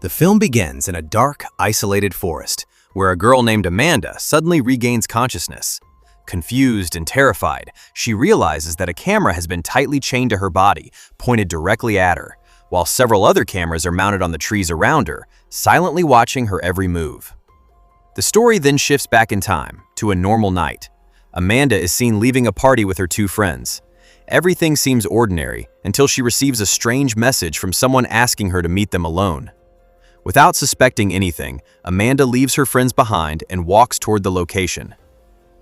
The film begins in a dark, isolated forest, where a girl named Amanda suddenly regains consciousness. Confused and terrified, she realizes that a camera has been tightly chained to her body, pointed directly at her, while several other cameras are mounted on the trees around her, silently watching her every move. The story then shifts back in time, to a normal night. Amanda is seen leaving a party with her two friends. Everything seems ordinary until she receives a strange message from someone asking her to meet them alone. Without suspecting anything, Amanda leaves her friends behind and walks toward the location.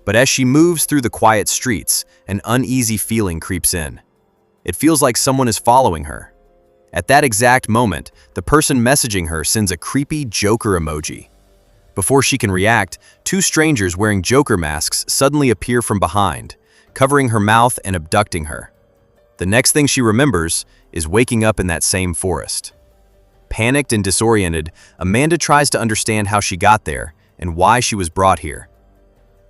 But as she moves through the quiet streets, an uneasy feeling creeps in. It feels like someone is following her. At that exact moment, the person messaging her sends a creepy Joker emoji. Before she can react, two strangers wearing Joker masks suddenly appear from behind, covering her mouth and abducting her. The next thing she remembers is waking up in that same forest. Panicked and disoriented, Amanda tries to understand how she got there and why she was brought here.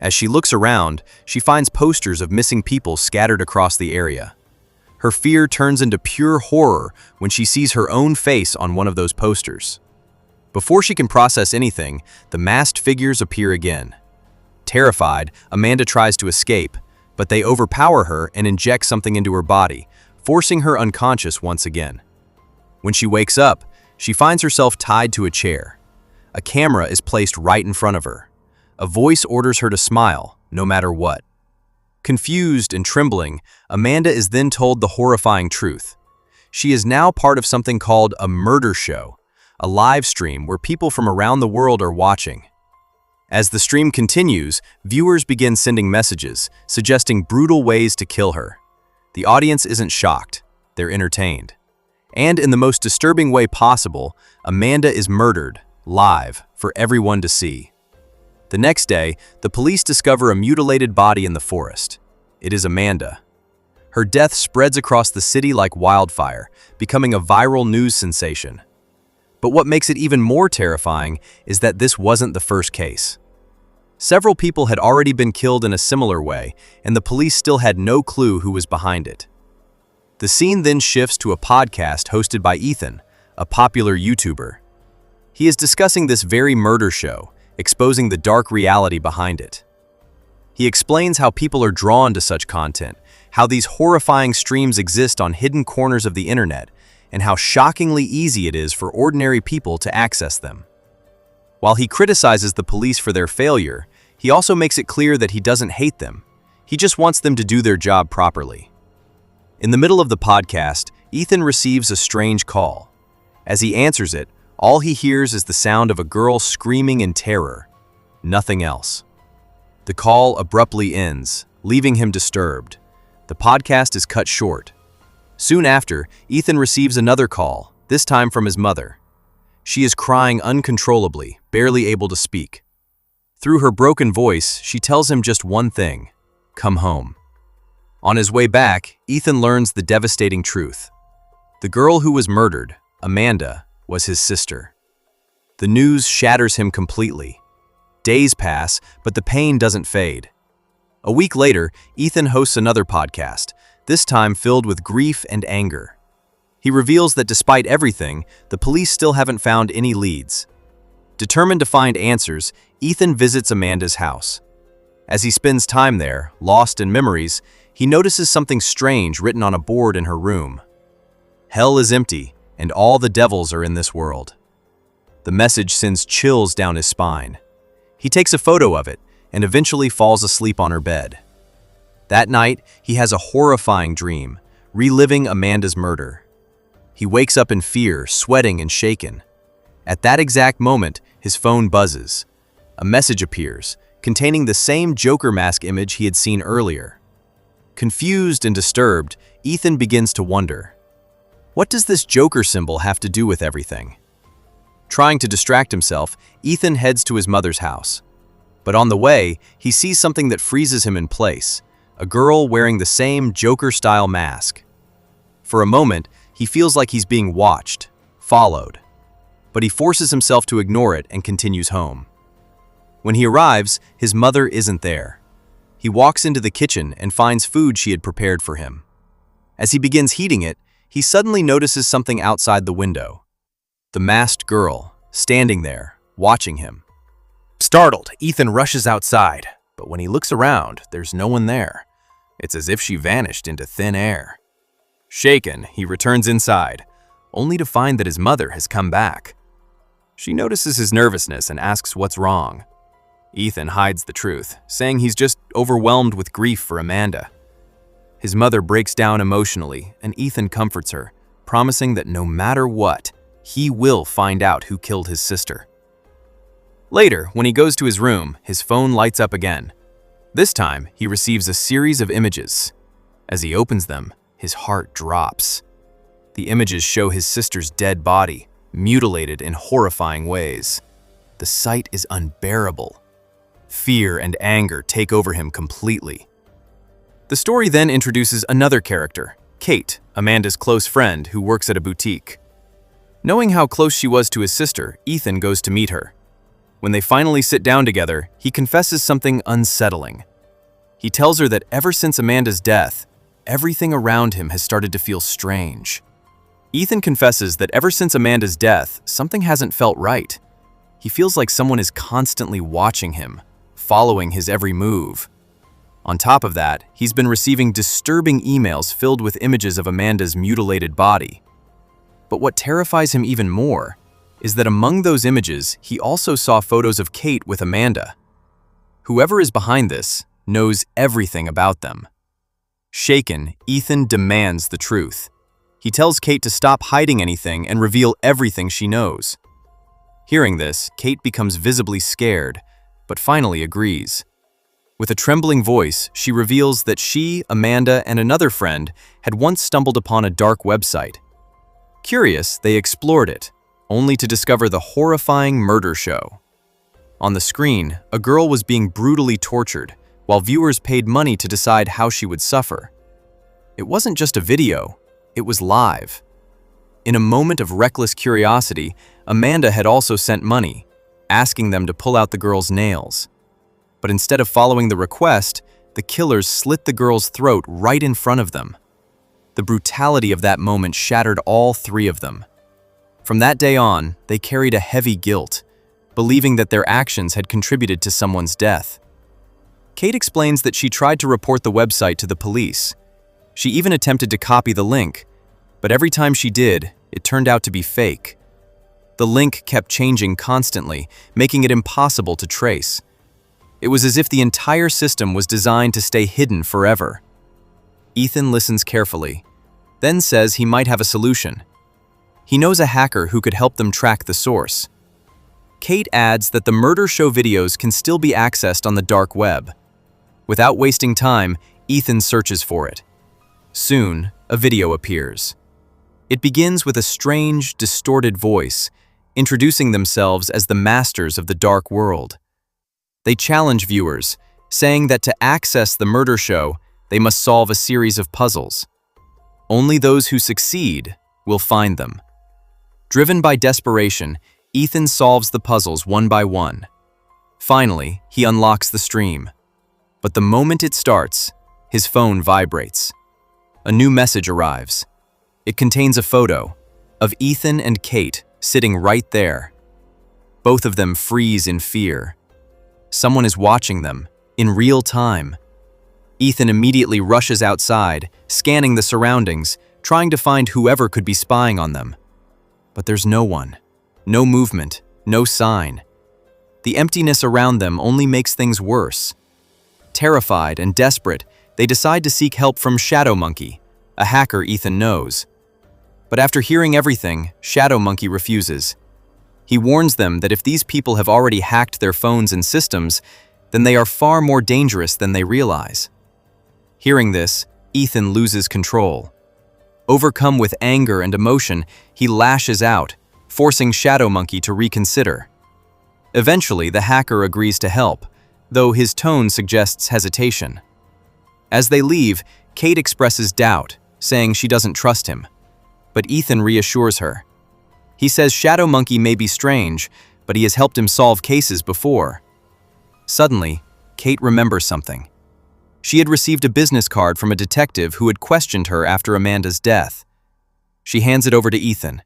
As she looks around, she finds posters of missing people scattered across the area. Her fear turns into pure horror when she sees her own face on one of those posters. Before she can process anything, the masked figures appear again. Terrified, Amanda tries to escape, but they overpower her and inject something into her body, forcing her unconscious once again. When she wakes up, she finds herself tied to a chair. A camera is placed right in front of her. A voice orders her to smile, no matter what. Confused and trembling, Amanda is then told the horrifying truth. She is now part of something called a murder show, a live stream where people from around the world are watching. As the stream continues, viewers begin sending messages, suggesting brutal ways to kill her. The audience isn't shocked, they're entertained. And in the most disturbing way possible, Amanda is murdered, live, for everyone to see. The next day, the police discover a mutilated body in the forest. It is Amanda. Her death spreads across the city like wildfire, becoming a viral news sensation. But what makes it even more terrifying is that this wasn't the first case. Several people had already been killed in a similar way, and the police still had no clue who was behind it. The scene then shifts to a podcast hosted by Ethan, a popular YouTuber. He is discussing this very murder show, exposing the dark reality behind it. He explains how people are drawn to such content, how these horrifying streams exist on hidden corners of the internet, and how shockingly easy it is for ordinary people to access them. While he criticizes the police for their failure, he also makes it clear that he doesn't hate them. He just wants them to do their job properly. In the middle of the podcast, Ethan receives a strange call. As he answers it, all he hears is the sound of a girl screaming in terror. Nothing else. The call abruptly ends, leaving him disturbed. The podcast is cut short. Soon after, Ethan receives another call, this time from his mother. She is crying uncontrollably, barely able to speak. Through her broken voice, she tells him just one thing: come home. On his way back, Ethan learns the devastating truth. The girl who was murdered, Amanda, was his sister. The news shatters him completely. Days pass, but the pain doesn't fade. A week later, Ethan hosts another podcast, this time filled with grief and anger. He reveals that despite everything, the police still haven't found any leads. Determined to find answers, Ethan visits Amanda's house. As he spends time there, lost in memories, he notices something strange written on a board in her room. Hell is empty, and all the devils are in this world. The message sends chills down his spine. He takes a photo of it and eventually falls asleep on her bed. That night, he has a horrifying dream, reliving Amanda's murder. He wakes up in fear, sweating and shaken. At that exact moment, his phone buzzes. A message appears, containing the same Joker mask image he had seen earlier. Confused and disturbed, Ethan begins to wonder, what does this Joker symbol have to do with everything? Trying to distract himself, Ethan heads to his mother's house. But on the way, he sees something that freezes him in place, a girl wearing the same Joker-style mask. For a moment, he feels like he's being watched, followed. But he forces himself to ignore it and continues home. When he arrives, his mother isn't there. He walks into the kitchen and finds food she had prepared for him. As he begins heating it, he suddenly notices something outside the window. The masked girl, standing there, watching him. Startled, Ethan rushes outside, but when he looks around, there's no one there. It's as if she vanished into thin air. Shaken, he returns inside, only to find that his mother has come back. She notices his nervousness and asks what's wrong. Ethan hides the truth, saying he's just overwhelmed with grief for Amanda. His mother breaks down emotionally, and Ethan comforts her, promising that no matter what, he will find out who killed his sister. Later, when he goes to his room, his phone lights up again. This time, he receives a series of images. As he opens them, his heart drops. The images show his sister's dead body, mutilated in horrifying ways. The sight is unbearable. Fear and anger take over him completely. The story then introduces another character, Kate, Amanda's close friend who works at a boutique. Knowing how close she was to his sister, Ethan goes to meet her. When they finally sit down together, he confesses something unsettling. He tells her that ever since Amanda's death, everything around him has started to feel strange. Ethan confesses that ever since Amanda's death, something hasn't felt right. He feels like someone is constantly watching him, following his every move. On top of that, he's been receiving disturbing emails filled with images of Amanda's mutilated body. But what terrifies him even more is that among those images, he also saw photos of Kate with Amanda. Whoever is behind this knows everything about them. Shaken, Ethan demands the truth. He tells Kate to stop hiding anything and reveal everything she knows. Hearing this, Kate becomes visibly scared, but finally agrees. With a trembling voice, she reveals that she, Amanda, and another friend had once stumbled upon a dark website. Curious, they explored it, only to discover the horrifying murder show. On the screen, a girl was being brutally tortured, while viewers paid money to decide how she would suffer. It wasn't just a video, it was live. In a moment of reckless curiosity, Amanda had also sent money, asking them to pull out the girl's nails. But instead of following the request, the killers slit the girl's throat right in front of them. The brutality of that moment shattered all three of them. From that day on, they carried a heavy guilt, believing that their actions had contributed to someone's death. Kate explains that she tried to report the website to the police. She even attempted to copy the link, but every time she did, it turned out to be fake. The link kept changing constantly, making it impossible to trace. It was as if the entire system was designed to stay hidden forever. Ethan listens carefully, then says he might have a solution. He knows a hacker who could help them track the source. Kate adds that the murder show videos can still be accessed on the dark web. Without wasting time, Ethan searches for it. Soon, a video appears. It begins with a strange, distorted voice, introducing themselves as the masters of the dark world. They challenge viewers, saying that to access the murder show, they must solve a series of puzzles. Only those who succeed will find them. Driven by desperation, Ethan solves the puzzles one by one. Finally, he unlocks the stream. But the moment it starts, his phone vibrates. A new message arrives. It contains a photo of Ethan and Kate sitting right there. Both of them freeze in fear. Someone is watching them, in real time. Ethan immediately rushes outside, scanning the surroundings, trying to find whoever could be spying on them. But there's no one. No movement, no sign. The emptiness around them only makes things worse. Terrified and desperate, they decide to seek help from Shadow Monkey, a hacker Ethan knows. But after hearing everything, Shadow Monkey refuses. He warns them that if these people have already hacked their phones and systems, then they are far more dangerous than they realize. Hearing this, Ethan loses control. Overcome with anger and emotion, he lashes out, forcing Shadow Monkey to reconsider. Eventually, the hacker agrees to help, though his tone suggests hesitation. As they leave, Kate expresses doubt, saying she doesn't trust him. But Ethan reassures her. He says Shadow Monkey may be strange, but he has helped him solve cases before. Suddenly, Kate remembers something. She had received a business card from a detective who had questioned her after Amanda's death. She hands it over to Ethan.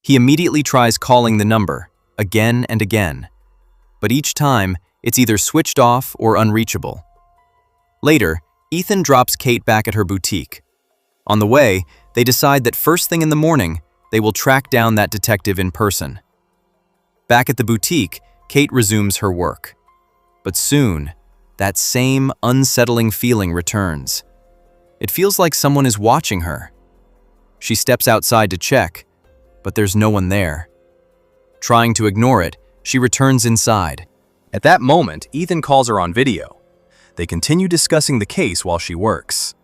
He immediately tries calling the number, again and again. But each time, it's either switched off or unreachable. Later, Ethan drops Kate back at her boutique. On the way, they decide that first thing in the morning, they will track down that detective in person. Back at the boutique, Kate resumes her work. But soon, that same unsettling feeling returns. It feels like someone is watching her. She steps outside to check, but there's no one there. Trying to ignore it, she returns inside. At that moment, Ethan calls her on video. They continue discussing the case while she works.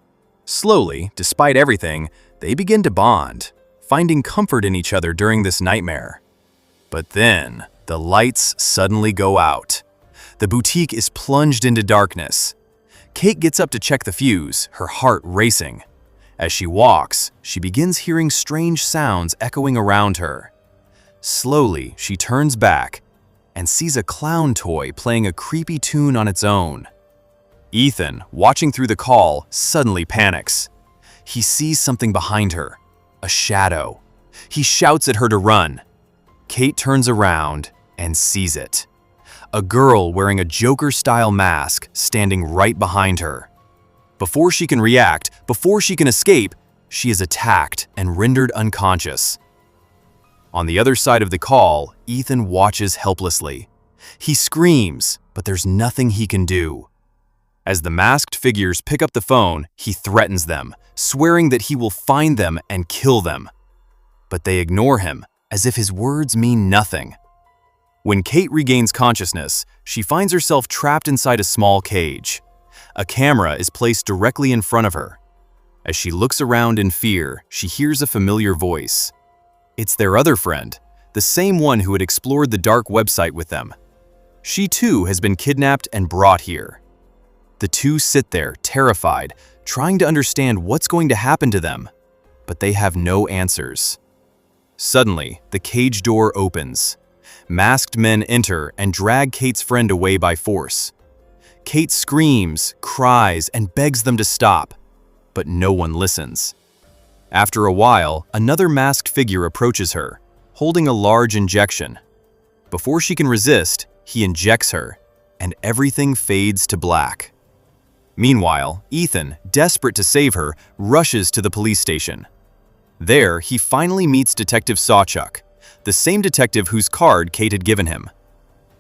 Slowly, despite everything, they begin to bond, finding comfort in each other during this nightmare. But then, the lights suddenly go out. The boutique is plunged into darkness. Kate gets up to check the fuse, her heart racing. As she walks, she begins hearing strange sounds echoing around her. Slowly, she turns back and sees a clown toy playing a creepy tune on its own. Ethan, watching through the call, suddenly panics. He sees something behind her, a shadow. He shouts at her to run. Kate turns around and sees it. A girl wearing a Joker-style mask standing right behind her. Before she can react, before she can escape, she is attacked and rendered unconscious. On the other side of the call, Ethan watches helplessly. He screams, but there's nothing he can do. As the masked figures pick up the phone, he threatens them, swearing that he will find them and kill them. But they ignore him, as if his words mean nothing. When Kate regains consciousness, she finds herself trapped inside a small cage. A camera is placed directly in front of her. As she looks around in fear, she hears a familiar voice. It's their other friend, the same one who had explored the dark website with them. She too has been kidnapped and brought here. The two sit there, terrified, trying to understand what's going to happen to them, but they have no answers. Suddenly, the cage door opens. Masked men enter and drag Kate's friend away by force. Kate screams, cries, and begs them to stop, but no one listens. After a while, another masked figure approaches her, holding a large injection. Before she can resist, he injects her, and everything fades to black. Meanwhile, Ethan, desperate to save her, rushes to the police station. There, he finally meets Detective Sawchuk, the same detective whose card Kate had given him.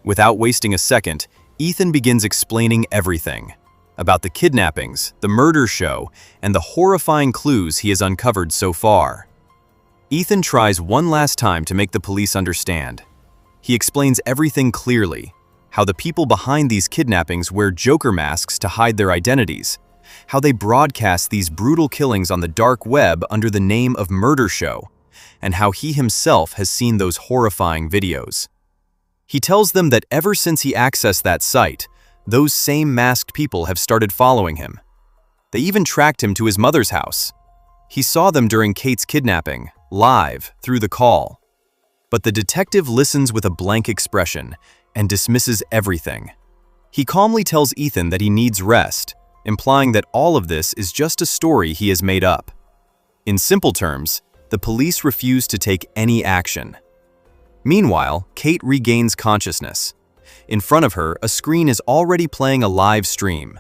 Without wasting a second, Ethan begins explaining everything about the kidnappings, the murder show, and the horrifying clues he has uncovered so far. Ethan tries one last time to make the police understand. He explains everything clearly, how the people behind these kidnappings wear Joker masks to hide their identities, how they broadcast these brutal killings on the dark web under the name of Murder Show, and how he himself has seen those horrifying videos. He tells them that ever since he accessed that site, those same masked people have started following him. They even tracked him to his mother's house. He saw them during Kate's kidnapping, live, through the call. But the detective listens with a blank expression and dismisses everything. He calmly tells Ethan that he needs rest, implying that all of this is just a story he has made up. In simple terms, the police refuse to take any action. Meanwhile, Kate regains consciousness. In front of her, a screen is already playing a live stream.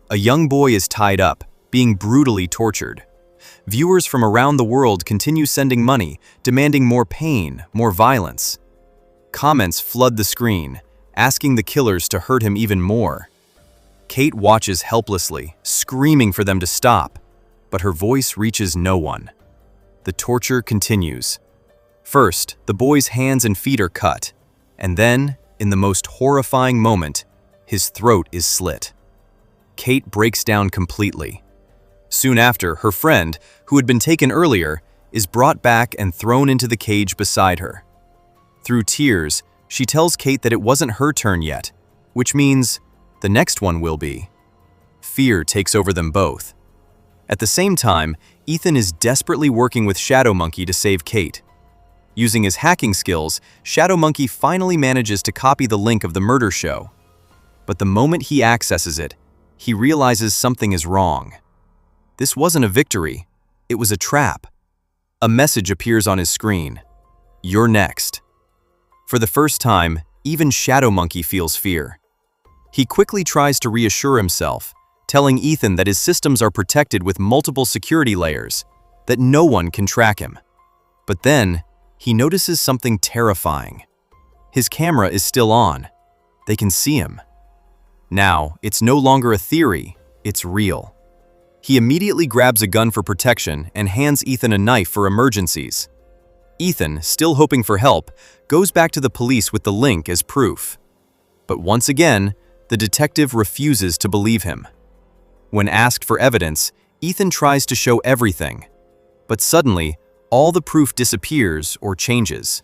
A young boy is tied up, being brutally tortured. Viewers from around the world continue sending money, demanding more pain, more violence. Comments flood the screen, asking the killers to hurt him even more. Kate watches helplessly, screaming for them to stop, but her voice reaches no one. The torture continues. First, the boy's hands and feet are cut, and then, in the most horrifying moment, his throat is slit. Kate breaks down completely. Soon after, her friend, who had been taken earlier, is brought back and thrown into the cage beside her. Through tears, she tells Kate that it wasn't her turn yet, which means the next one will be. Fear takes over them both. At the same time, Ethan is desperately working with Shadow Monkey to save Kate. Using his hacking skills, Shadow Monkey finally manages to copy the link of the murder show. But the moment he accesses it, he realizes something is wrong. This wasn't a victory, it was a trap. A message appears on his screen. You're next. For the first time, even Shadow Monkey feels fear. He quickly tries to reassure himself, telling Ethan that his systems are protected with multiple security layers, that no one can track him. But then, he notices something terrifying. His camera is still on. They can see him. Now, it's no longer a theory, it's real. He immediately grabs a gun for protection and hands Ethan a knife for emergencies. Ethan, still hoping for help, goes back to the police with the link as proof. But once again, the detective refuses to believe him. When asked for evidence, Ethan tries to show everything. But suddenly, all the proof disappears or changes.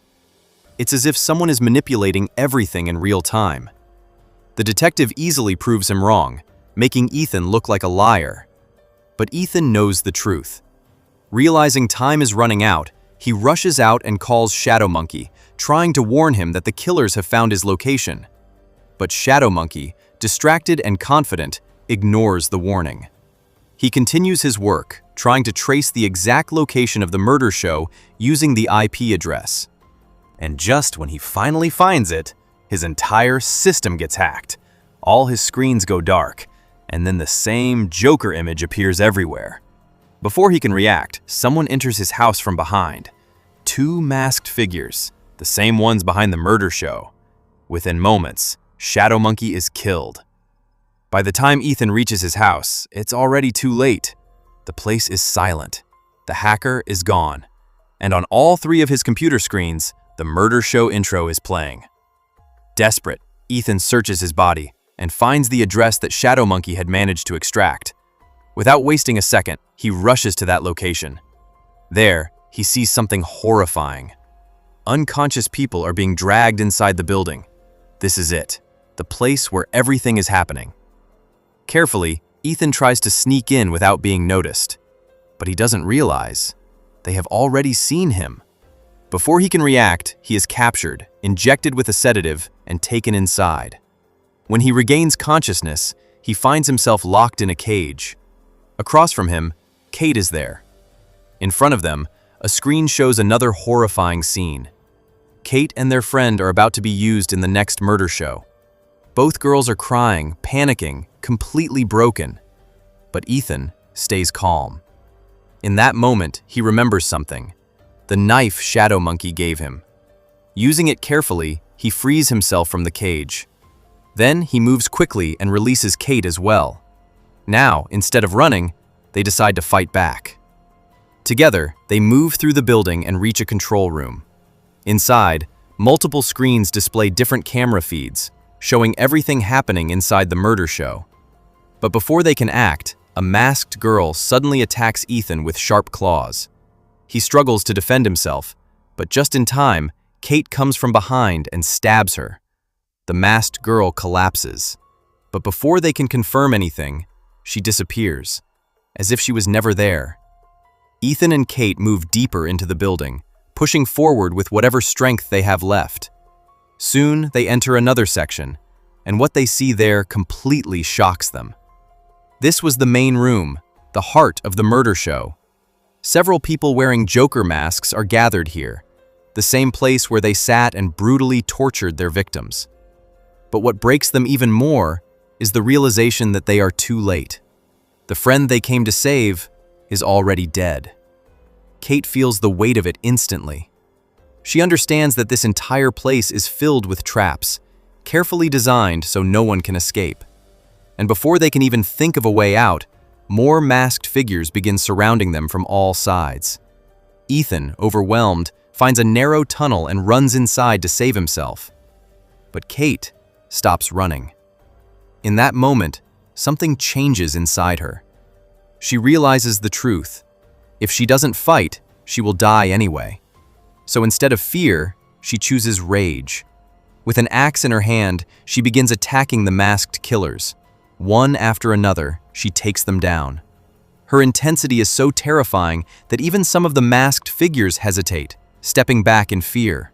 It's as if someone is manipulating everything in real time. The detective easily proves him wrong, making Ethan look like a liar. But Ethan knows the truth. Realizing time is running out, he rushes out and calls Shadow Monkey, trying to warn him that the killers have found his location. But Shadow Monkey, distracted and confident, ignores the warning. He continues his work, trying to trace the exact location of the murder show using the IP address. And just when he finally finds it, his entire system gets hacked. All his screens go dark, and then the same Joker image appears everywhere. Before he can react, someone enters his house from behind. 2 masked figures, the same ones behind the murder show. Within moments, Shadow Monkey is killed. By the time Ethan reaches his house, it's already too late. The place is silent. The hacker is gone. And on all 3 of his computer screens, the murder show intro is playing. Desperate, Ethan searches his body and finds the address that Shadow Monkey had managed to extract. Without wasting a second, he rushes to that location. There, he sees something horrifying. Unconscious people are being dragged inside the building. This is it, the place where everything is happening. Carefully, Ethan tries to sneak in without being noticed. But he doesn't realize they have already seen him. Before he can react, he is captured, injected with a sedative, and taken inside. When he regains consciousness, he finds himself locked in a cage. Across from him, Kate is there. In front of them, a screen shows another horrifying scene. Kate and their friend are about to be used in the next murder show. Both girls are crying, panicking, completely broken. But Ethan stays calm. In that moment, he remembers something. The knife Shadow Monkey gave him. Using it carefully, he frees himself from the cage. Then he moves quickly and releases Kate as well. Now, instead of running, they decide to fight back. Together, they move through the building and reach a control room. Inside, multiple screens display different camera feeds, showing everything happening inside the murder show. But before they can act, a masked girl suddenly attacks Ethan with sharp claws. He struggles to defend himself, but just in time, Kate comes from behind and stabs her. The masked girl collapses. But before they can confirm anything, she disappears, as if she was never there. Ethan and Kate move deeper into the building, pushing forward with whatever strength they have left. Soon, they enter another section, and what they see there completely shocks them. This was the main room, the heart of the murder show. Several people wearing Joker masks are gathered here, the same place where they sat and brutally tortured their victims. But what breaks them even more is the realization that they are too late. The friend they came to save is already dead. Kate feels the weight of it instantly. She understands that this entire place is filled with traps, carefully designed so no one can escape. And before they can even think of a way out, more masked figures begin surrounding them from all sides. Ethan, overwhelmed, finds a narrow tunnel and runs inside to save himself. But Kate stops running. In that moment, something changes inside her. She realizes the truth. If she doesn't fight, she will die anyway. So instead of fear, she chooses rage. With an axe in her hand, she begins attacking the masked killers. One after another, she takes them down. Her intensity is so terrifying that even some of the masked figures hesitate, stepping back in fear.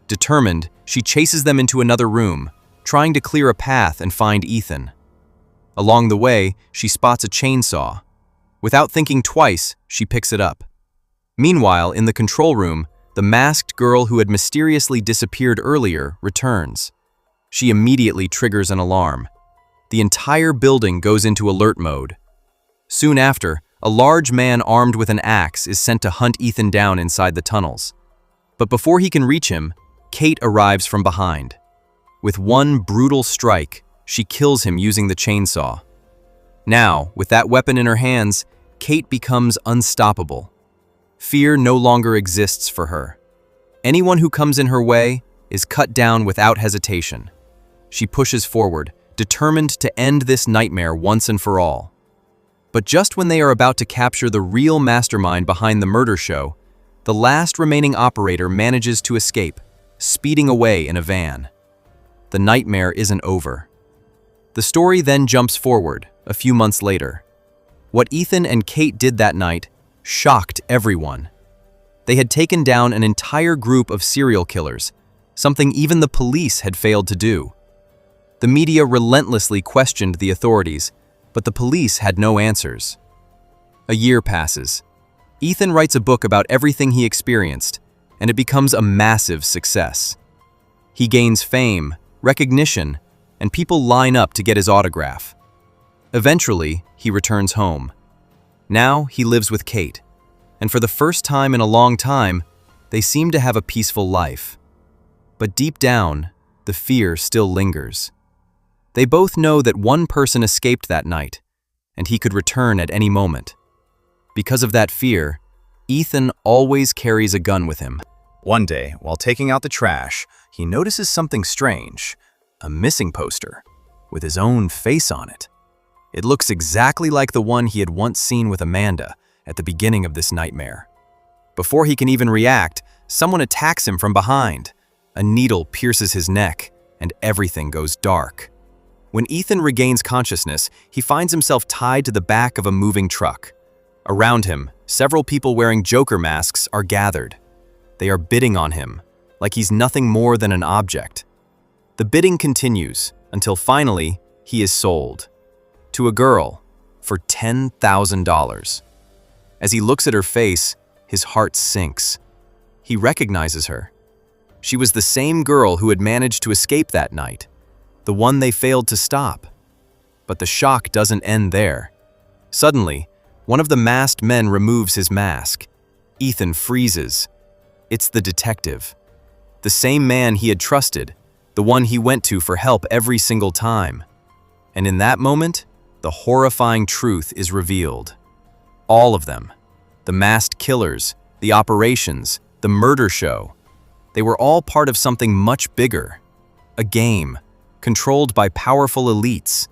Determined, she chases them into another room, trying to clear a path and find Ethan. Along the way, she spots a chainsaw. Without thinking twice, she picks it up. Meanwhile, in the control room, the masked girl who had mysteriously disappeared earlier returns. She immediately triggers an alarm. The entire building goes into alert mode. Soon after, a large man armed with an axe is sent to hunt Ethan down inside the tunnels. But before he can reach him, Kate arrives from behind. With one brutal strike, she kills him using the chainsaw. Now, with that weapon in her hands, Kate becomes unstoppable. Fear no longer exists for her. Anyone who comes in her way is cut down without hesitation. She pushes forward, determined to end this nightmare once and for all. But just when they are about to capture the real mastermind behind the murder show, the last remaining operator manages to escape, speeding away in a van. The nightmare isn't over. The story then jumps forward, a few months later. What Ethan and Kate did that night shocked everyone. They had taken down an entire group of serial killers, something even the police had failed to do. The media relentlessly questioned the authorities, but the police had no answers. A year passes. Ethan writes a book about everything he experienced, and it becomes a massive success. He gains fame, recognition, and people line up to get his autograph. Eventually, he returns home. Now he lives with Kate, and for the first time in a long time, they seem to have a peaceful life. But deep down, the fear still lingers. They both know that one person escaped that night, and he could return at any moment. Because of that fear, Ethan always carries a gun with him. One day, while taking out the trash, he notices something strange, a missing poster, with his own face on it. It looks exactly like the one he had once seen with Amanda at the beginning of this nightmare. Before he can even react, someone attacks him from behind. A needle pierces his neck, and everything goes dark. When Ethan regains consciousness, he finds himself tied to the back of a moving truck. Around him, several people wearing Joker masks are gathered. They are bidding on him, like he's nothing more than an object. The bidding continues until finally he is sold to a girl for $10,000. As he looks at her face, his heart sinks. He recognizes her. She was the same girl who had managed to escape that night, the one they failed to stop. But the shock doesn't end there. Suddenly, one of the masked men removes his mask. Ethan freezes. It's the detective. The same man he had trusted, the one he went to for help every single time. And in that moment, the horrifying truth is revealed. All of them, the masked killers, the operations, the murder show, they were all part of something much bigger, a game, controlled by powerful elites.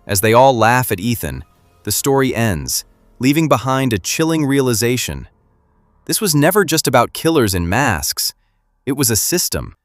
As they all laugh at Ethan, the story ends, leaving behind a chilling realization. This was never just about killers in masks. It was a system,